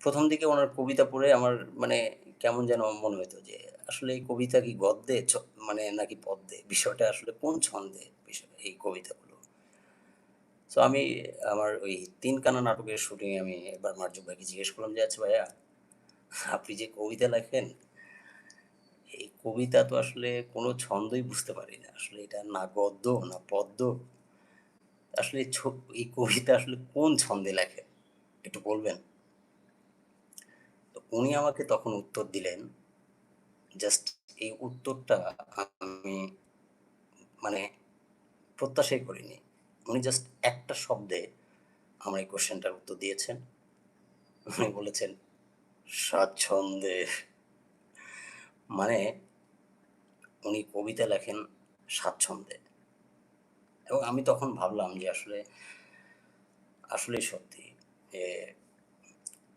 প্রথম দিকে ওনার কবিতা পড়ে আমার মানে কেমন যেন মনে হইতো যে, আসলে এই কবিতা কি গদ্যে মানে নাকি পদ্যে? বিষয়টা আসলে কোন ছন্দে এই কবিতাগুলো? সো আমি আমার ওই 'তিন কানা' নাটকের শুটিং এ আমি একবার মার্জুক ভাইকে জিজ্ঞেস করলাম যে, "আচ্ছা ভাইয়া, আপনি যে কবিতা লেখেন, এই কবিতা তো আসলে কোনো ছন্দই বুঝতে পারি না। আসলে এটা না গদ্য না পদ্য। আসলে এই কবিতা আসলে কোন ছন্দে লেখেন? একটু বলবেন?" তো উনি আমাকে তখন উত্তর দিলেন, জাস্ট এই উত্তরটা আমি মানে প্রত্যাশাই করিনি। উনি জাস্ট একটা শব্দে আমার এই কোয়েশ্চেনটার উত্তর দিয়েছেন। উনি বলেছেন, "স্বাচ্ছন্দ্যে।" মানে উনি কবিতা লেখেন স্বাচ্ছন্দ্যে। এবং আমি তখন ভাবলাম যে আসলেই সত্যি। যে